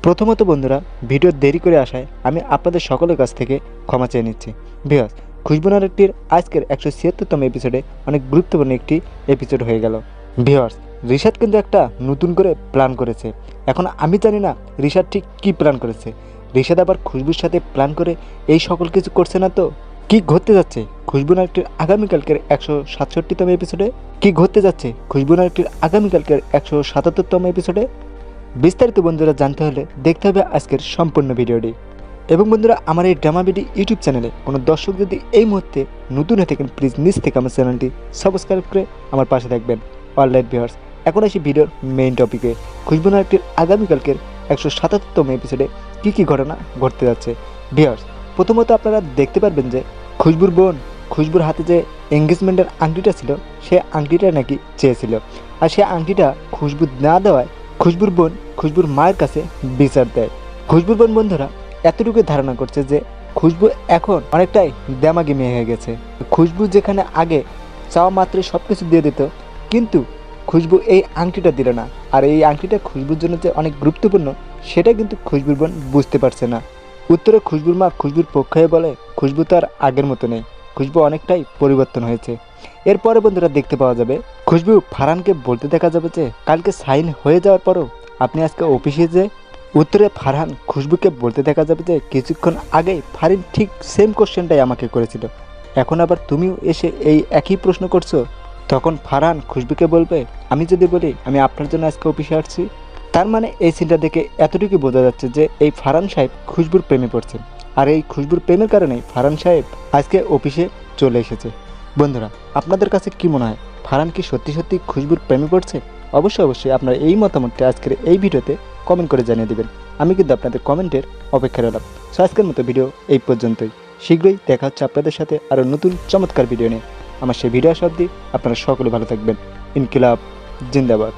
প্রথমত বন্ধুরা, ভিডিও দেরি করে আসায় আমি আপনাদের সকলের কাছ থেকে ক্ষমা চেয়ে নিচ্ছি। ভিউয়ার্স, খুশবু নাটকটির আজকের 176তম এপিসোডে অনেক গুরুত্বপূর্ণ একটি এপিসোড হয়ে গেল। ভিউয়ার্স, রিশাদ কিন্তু একটা নতুন করে প্ল্যান করেছে। এখন আমি জানি না রিশাদ ঠিক কী প্ল্যান করেছে। রিশাদ আবার খুশবুর সাথে প্ল্যান করে এই সকল কিছু করছে না তো? কি ঘটতে যাচ্ছে খুশবু নাটকটির আগামীকালকের 167তম এপিসোডে? কি ঘটতে যাচ্ছে খুশবু নাটকটির আগামীকালকের 177তম এপিসোডে? বিস্তারিত বন্ধুরা জানতে হলে দেখতে হবে আজকের সম্পূর্ণ ভিডিওটি। এবং বন্ধুরা, আমার এই ড্রামা ভিডি ইউটিউব চ্যানেলে কোনো দর্শক যদি এই মুহূর্তে নতুন হয়ে থাকেন, প্লিজ নিচ থেকে আমার চ্যানেলটি সাবস্ক্রাইব করে আমার পাশে থাকবেন। অলরাইট ভিউয়ার্স, এখন আসি ভিডিওর মেইন টপিকে। খুশবু নাটকটির আগামীকালকের 177তম এপিসোডে কী কী ঘটনা ঘটতে যাচ্ছে। ভিউয়ার্স, প্রথমত আপনারা দেখতে পারবেন যে খুশবুর বোন খুশবুর হাতে যে এঙ্গেজমেন্টের আংটিটা ছিল, সে আংটিটা নাকি চেয়েছিল, আর সে আংটিটা খুশবু না দেওয়ায় খুশবুর বোন খুশবুর মায়ের কাছে বিচার দেয়। খুশবুর বোন বন্ধুরা এতটুকু ধারণা করছে যে খুশবু এখন অনেকটাই দেমাগি মেয়ে হয়ে গেছে। খুশবু যেখানে আগে চাওয়া মাত্রই সব কিছু দিয়ে দিত, কিন্তু খুশবু এই আংটিটা দিল না। আর এই আংটিটা খুশবুর জন্য যে অনেক গুরুত্বপূর্ণ, সেটা কিন্তু খুশবুর বোন বুঝতে পারছে না। উত্তরে খুশবুর মা খুশবুর পক্ষ হয়ে বলে, খুশবু তো আর আগের মতো নেই, খুশবু অনেকটাই পরিবর্তন হয়েছে। এরপরে বন্ধুরা দেখতে পাওয়া যাবে খুশবু ফারহানকে বলতে দেখা যাবে যে কালকে সাইন হয়ে যাওয়ার পরও আপনি আজকে অফিসে যে। উত্তরে ফারহান খুশবুকে বলতে দেখা যাবে যে কিছুক্ষণ আগেই ফারিন ঠিক সেম কোশ্চেনটাই আমাকে করেছিল, এখন আবার তুমিও এসে এই একই প্রশ্ন করছো। তখন ফারহান খুশবুকে বলবে, আমি যদি বলি আমি আপনার জন্য আজকে অফিসে আসছি, তার মানে এই সিনটা দেখে এতটুকু বোঝা যাচ্ছে যে এই ফারহান সাহেব খুশবুর প্রেমে পড়ছেন। আর এই খুশবুর প্রেমের কারণেই ফারহান সাহেব আজকে অফিসে চলে এসেছে। বন্ধুরা, আপনাদের কাছে কি মনে হয়, ফারহান কি সত্যি সত্যি খুশবুর প্রেমে পড়ছে? অবশ্যই আপনার এই মতামতটি আজকের এই ভিডিওতে কমেন্ট করে জানিয়ে দেবেন। আমি কিন্তু আপনাদের কমেন্টের অপেক্ষা রইলাম। সো আজকের মতো ভিডিও এই পর্যন্তই। শীঘ্রই দেখা হচ্ছে আপনাদের সাথে আরও নতুন চমৎকার ভিডিও নিয়ে। আমার সেই ভিডিও আসা অবধি আপনারা সকলে ভালো থাকবেন। ইনকিলাব জিন্দাবাদ।